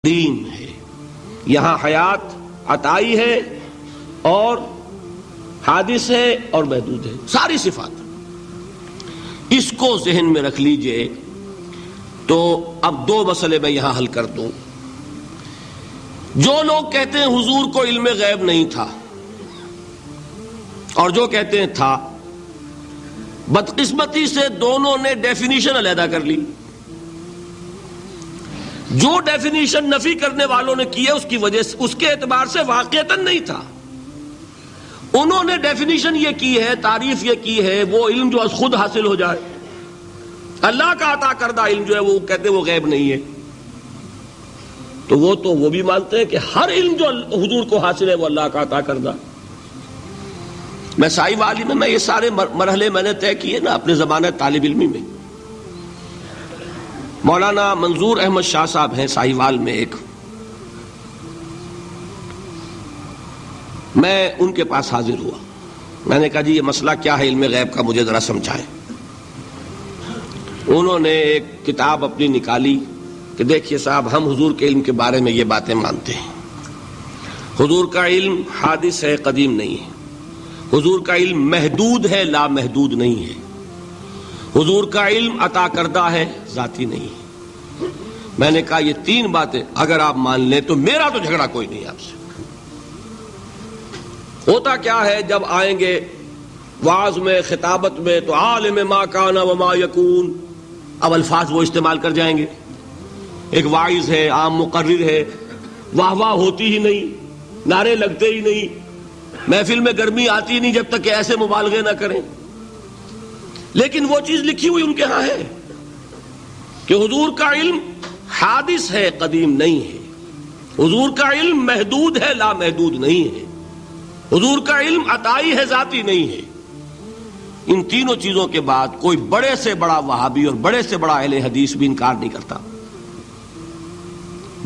قدیم ہے، یہاں حیات عطائی ہے اور حادث ہے اور محدود ہے، ساری صفات اس کو ذہن میں رکھ لیجئے۔ تو اب دو مسئلے میں یہاں حل کر دوں۔ جو لوگ کہتے ہیں حضور کو علم غیب نہیں تھا اور جو کہتے ہیں تھا، بدقسمتی سے دونوں نے ڈیفینیشن علیحدہ کر لی۔ جو ڈیفینیشن نفی کرنے والوں نے کی ہے اس کی وجہ سے، اس کے اعتبار سے واقعتاً نہیں تھا۔ انہوں نے ڈیفینیشن یہ کی ہے، تعریف یہ کی ہے، وہ علم جو خود حاصل ہو جائے، اللہ کا عطا کردہ علم جو ہے وہ کہتے ہیں وہ غیب نہیں ہے۔ تو وہ بھی مانتے ہیں کہ ہر علم جو حضور کو حاصل ہے وہ اللہ کا عطا کردہ۔ میں سائی والی میں یہ سارے مرحلے میں نے طے کیے نا اپنے زمانہ طالب علمی میں۔ مولانا منظور احمد شاہ صاحب ہیں ساہیوال میں ایک، میں ان کے پاس حاضر ہوا۔ میں نے کہا جی یہ مسئلہ کیا ہے علم غیب کا، مجھے ذرا سمجھائیں۔ انہوں نے ایک کتاب اپنی نکالی کہ دیکھیے صاحب، ہم حضور کے علم کے بارے میں یہ باتیں مانتے ہیں۔ حضور کا علم حادث ہے، قدیم نہیں ہے۔ حضور کا علم محدود ہے، لا محدود نہیں ہے۔ حضور کا علم عطا کردہ ہے، ذاتی نہیں ہے۔ میں نے کہا یہ تین باتیں اگر آپ مان لیں تو میرا تو جھگڑا کوئی نہیں آپ سے۔ ہوتا کیا ہے، جب آئیں گے وعظ میں، خطابت میں، تو عالم ما کان وما یکون، اب الفاظ وہ استعمال کر جائیں گے۔ ایک واعظ ہے، عام مقرر ہے، واہ واہ ہوتی ہی نہیں، نعرے لگتے ہی نہیں، محفل میں گرمی آتی ہی نہیں جب تک کہ ایسے مبالغے نہ کریں۔ لیکن وہ چیز لکھی ہوئی ان کے ہاں ہے کہ حضور کا علم حادث ہے، قدیم نہیں ہے۔ حضور کا علم محدود ہے، لا محدود نہیں ہے۔ حضور کا علم عطائی ہے، ذاتی نہیں ہے۔ ان تینوں چیزوں کے بعد کوئی بڑے سے بڑا وہابی اور بڑے سے بڑا اہل حدیث بھی انکار نہیں کرتا۔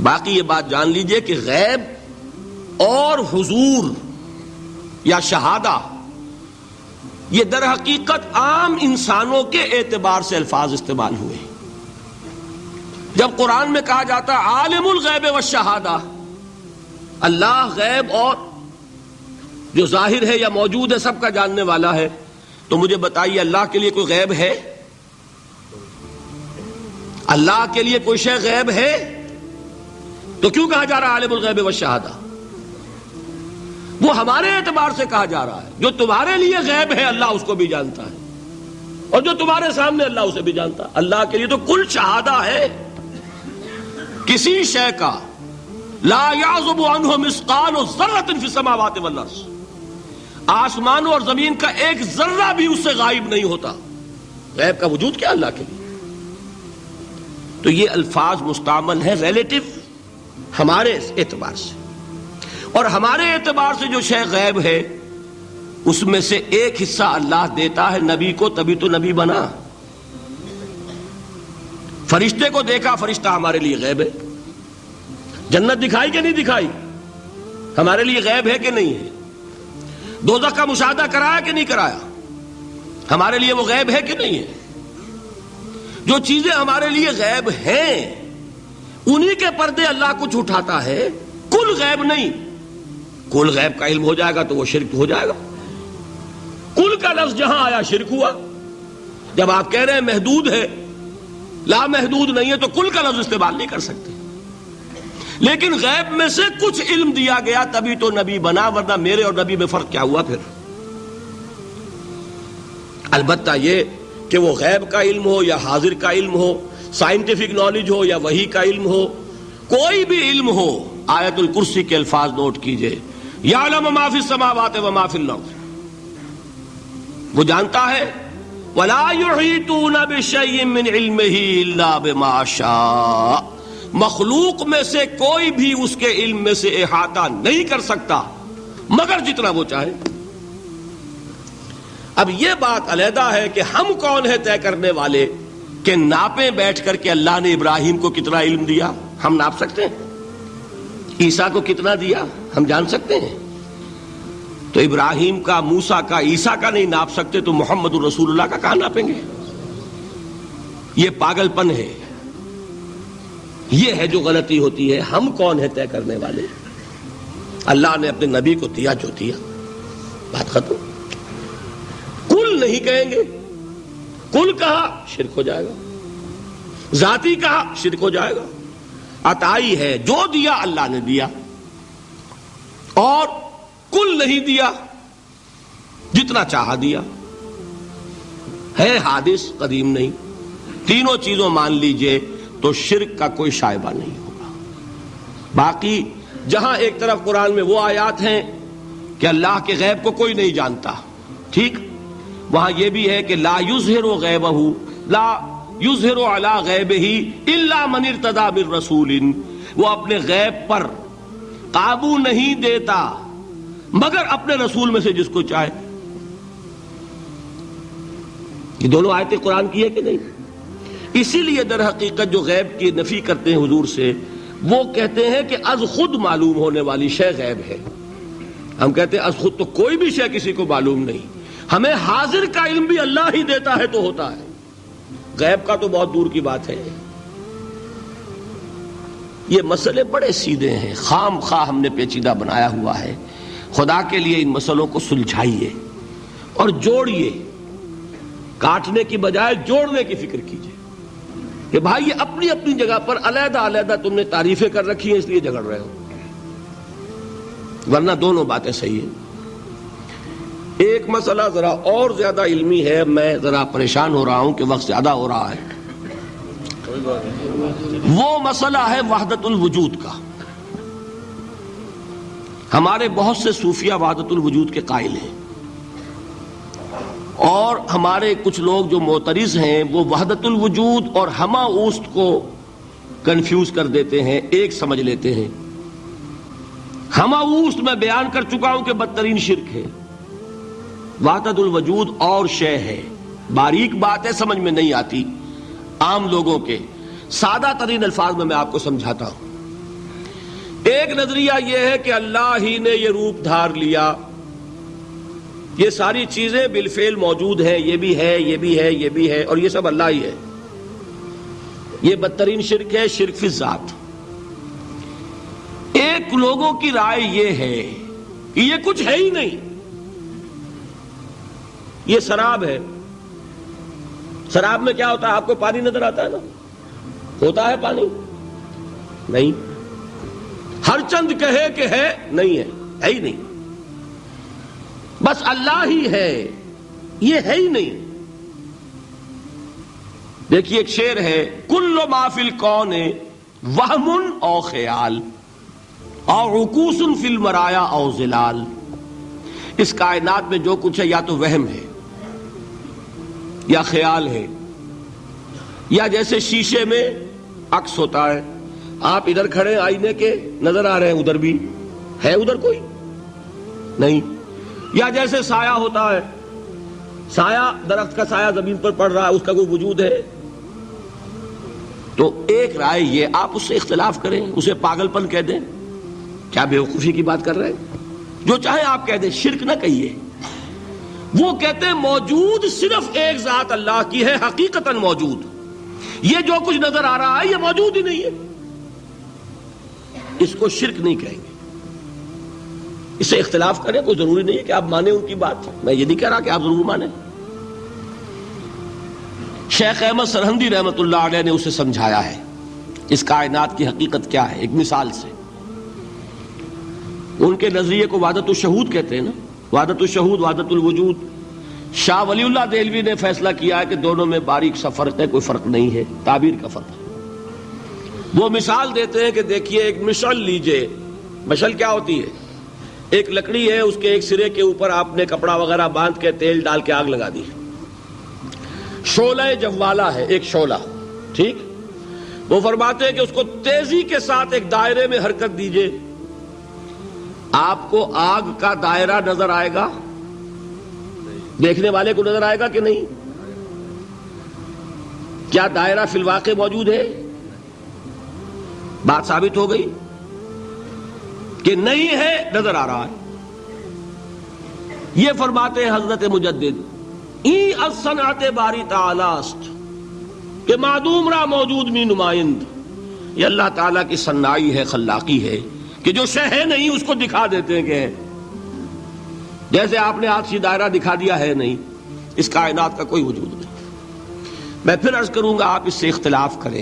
باقی یہ بات جان لیجئے کہ غیب اور حضور یا شہادہ یہ در حقیقت عام انسانوں کے اعتبار سے الفاظ استعمال ہوئے۔ جب قرآن میں کہا جاتا عالم الغیب والشہادہ، اللہ غیب اور جو ظاہر ہے یا موجود ہے سب کا جاننے والا ہے، تو مجھے بتائیے اللہ کے لیے کوئی غیب ہے؟ اللہ کے لیے کوئی شے غیب ہے؟ تو کیوں کہا جا رہا ہے عالم الغیب والشہادہ؟ وہ ہمارے اعتبار سے کہا جا رہا ہے، جو تمہارے لیے غیب ہے اللہ اس کو بھی جانتا ہے، اور جو تمہارے سامنے اللہ اسے بھی جانتا ہے۔ اللہ کے لیے تو کل شہادہ ہے، کسی شے کا لا یعزب عنہ مثقال ذرۃ فی السماوات والارض، آسمانوں اور زمین کا ایک ذرہ بھی اس سے غائب نہیں ہوتا۔ غیب کا وجود کیا اللہ کے لیے؟ تو یہ الفاظ مستعمل ہیں ریلیٹو، ہمارے اعتبار سے، اور ہمارے اعتبار سے جو شے غیب ہے اس میں سے ایک حصہ اللہ دیتا ہے نبی کو، تبھی تو نبی بنا۔ فرشتے کو دیکھا، فرشتہ ہمارے لیے غیب ہے۔ جنت دکھائی کہ نہیں دکھائی، ہمارے لیے غیب ہے کہ نہیں ہے۔ دوزخ کا مشاہدہ کرایا کہ نہیں کرایا، ہمارے لیے وہ غیب ہے کہ نہیں ہے۔ جو چیزیں ہمارے لیے غیب ہیں انہی کے پردے اللہ کچھ اٹھاتا ہے، کل غیب نہیں۔ کل غیب کا علم ہو جائے گا تو وہ شرک ہو جائے گا۔ کل کا لفظ جہاں آیا شرک ہوا۔ جب آپ کہہ رہے ہیں محدود ہے، لا محدود نہیں ہے، تو کل کا لفظ استعمال نہیں کر سکتے۔ لیکن غیب میں سے کچھ علم دیا گیا تبھی تو نبی بنا، ورنہ میرے اور نبی میں فرق کیا ہوا پھر؟ البتہ یہ کہ وہ غیب کا علم ہو یا حاضر کا علم ہو، سائنٹیفک نالج ہو یا وحی کا علم ہو، کوئی بھی علم ہو، آیت الکرسی کے الفاظ نوٹ کیجئے، یعلم ما فی السماوات وما فی الارض، وہ جانتا ہے، ولا یحیطون بشیء من علمہ الا بما شاء، مخلوق میں سے کوئی بھی اس کے علم میں سے احاطہ نہیں کر سکتا مگر جتنا وہ چاہے۔ اب یہ بات علیحدہ ہے کہ ہم کون ہے طے کرنے والے کہ ناپیں بیٹھ کر کہ اللہ نے ابراہیم کو کتنا علم دیا، ہم ناپ سکتے ہیں؟ عیسیٰ کو کتنا دیا ہم جان سکتے ہیں؟ تو ابراہیم کا، موسیٰ کا، عیسیٰ کا نہیں ناپ سکتے تو محمد الرسول اللہ کا کہاں ناپیں گے؟ یہ پاگل پن ہے، یہ ہے جو غلطی ہوتی ہے. ہم کون ہے طے کرنے والے؟ اللہ نے اپنے نبی کو دیا جو دیا، بات ختم. کل نہیں کہیں گے، کل کہا شرک ہو جائے گا، ذاتی کہا شرک ہو جائے گا. عطائی ہے، جو دیا اللہ نے دیا، اور کل نہیں دیا، جتنا چاہا دیا. ہے حادث، قدیم نہیں. تینوں چیزوں مان لیجئے تو شرک کا کوئی شائبہ نہیں ہوگا. باقی جہاں ایک طرف قرآن میں وہ آیات ہیں کہ اللہ کے غیب کو کوئی نہیں جانتا، ٹھیک، وہاں یہ بھی ہے کہ لا یظہر غیبہ، لا یظہر علی غیبہ الا من ارتضی من رسول، وہ اپنے غیب پر قابو نہیں دیتا مگر اپنے رسول میں سے جس کو چاہے. یہ دونوں آیتیں قرآن کی ہے کہ نہیں؟ اسی لیے در حقیقت جو غیب کی نفی کرتے ہیں حضور سے، وہ کہتے ہیں کہ از خود معلوم ہونے والی شے غیب ہے. ہم کہتے ہیں از خود تو کوئی بھی شے کسی کو معلوم نہیں، ہمیں حاضر کا علم بھی اللہ ہی دیتا ہے تو ہوتا ہے. غیب کا تو بہت دور کی بات ہے. یہ مسئلے بڑے سیدھے ہیں، خام خواہ ہم نے پیچیدہ بنایا ہوا ہے. خدا کے لیے ان مسئلوں کو سلجھائیے اور جوڑیے، کاٹنے کی بجائے جوڑنے کی فکر کیجیے کہ بھائی یہ اپنی اپنی جگہ پر علیحدہ علیحدہ تم نے تعریفیں کر رکھی ہیں اس لیے جھگڑ رہے ہو، ورنہ دونوں باتیں صحیح ہیں. ایک مسئلہ ذرا اور زیادہ علمی ہے، میں ذرا پریشان ہو رہا ہوں کہ وقت زیادہ ہو رہا ہے. وہ مسئلہ ہے وحدت الوجود کا. ہمارے بہت سے صوفیہ وحدت الوجود کے قائل ہیں، اور ہمارے کچھ لوگ جو معترض ہیں وہ وحدت الوجود اور ہمہ اوست کو کنفیوز کر دیتے ہیں، ایک سمجھ لیتے ہیں. ہمہ اوست میں بیان کر چکا ہوں کہ بدترین شرک ہے. وحدت الوجود اور شے ہے، باریک بات ہے، سمجھ میں نہیں آتی عام لوگوں کے. سادہ ترین الفاظ میں آپ کو سمجھاتا ہوں. ایک نظریہ یہ ہے کہ اللہ ہی نے یہ روپ دھار لیا، یہ ساری چیزیں بالفعل موجود ہیں، یہ بھی ہے، یہ بھی ہے، یہ بھی ہے، اور یہ سب اللہ ہی ہے. یہ بدترین شرک ہے، شرک فی الذات. ایک لوگوں کی رائے یہ ہے کہ یہ کچھ ہے ہی نہیں، یہ سراب ہے. سراب میں کیا ہوتا ہے؟ آپ کو پانی نظر آتا ہے نا؟ ہوتا ہے پانی؟ نہیں. ہر چند کہے کہ ہے، نہیں ہے، ہے ہی نہیں. بس اللہ ہی ہے، یہ ہے ہی نہیں. دیکھیے ایک شعر ہے، کل ما فی الکون وہم او خیال اور عکوس فی المرایا او ظلال. اس کائنات میں جو کچھ ہے یا تو وہم ہے یا خیال ہے، یا جیسے شیشے میں عکس ہوتا ہے، آپ ادھر کھڑے آئینے کے نظر آ رہے ہیں، ادھر بھی ہے، ادھر کوئی نہیں. یا جیسے سایہ ہوتا ہے، سایہ درخت کا سایہ زمین پر پڑ رہا ہے، اس کا کوئی وجود ہے. تو ایک رائے یہ، آپ اس سے اختلاف کریں، اسے پاگل پن کہہ دیں، کیا بیوقوفی کی بات کر رہے ہیں؟ جو چاہے آپ کہہ دیں، شرک نہ کہیے. وہ کہتے ہیں موجود صرف ایک ذات اللہ کی ہے، حقیقتاً موجود. یہ جو کچھ نظر آ رہا ہے یہ موجود ہی نہیں ہے. اس کو شرک نہیں کہیں گے. اس سے اختلاف کریں، کوئی ضروری نہیں ہے کہ آپ مانیں ان کی بات. میں یہ نہیں کہہ رہا کہ آپ ضرور مانیں. شیخ احمد سرہندی رحمت اللہ علیہ نے اسے سمجھایا ہے اس کائنات کی حقیقت کیا ہے، ایک مثال سے. ان کے نظریے کو وحدت الشہود کہتے ہیں نا، وحدت الشہود، وحدت الوجود. شاہ ولی اللہ دہلوی نے فیصلہ کیا ہے کہ دونوں میں باریک سا فرق ہے، کوئی فرق نہیں ہے، تعبیر کا فرق ہے. وہ مثال دیتے ہیں کہ دیکھیے ایک مشعل لیجئے. مشعل کیا ہوتی ہے؟ ایک لکڑی ہے، اس کے ایک سرے کے اوپر آپ نے کپڑا وغیرہ باندھ کے تیل ڈال کے آگ لگا دی. شعلہ جوالا ہے، ایک شعلہ، ٹھیک. وہ فرماتے ہیں کہ اس کو تیزی کے ساتھ ایک دائرے میں حرکت دیجئے، آپ کو آگ کا دائرہ نظر آئے گا؟ دیکھنے والے کو نظر آئے گا کہ نہیں؟ کیا دائرہ فی الواقع موجود ہے؟ بات ثابت ہو گئی کہ نہیں ہے، نظر آ رہا ہے. یہ فرماتے ہیں حضرت مجدد، ای الصنعت باری تعالی است کہ معدوم را موجود می نمائند، یہ اللہ تعالیٰ کی صنائی ہے، خلاقی ہے کہ جو شے ہے نہیں اس کو دکھا دیتے ہیں کہ ہے. جیسے آپ نے آج سی دائرہ دکھا دیا ہے نہیں، اس کائنات کا کوئی وجود نہیں. میں پھر عرض کروں گا آپ اس سے اختلاف کریں.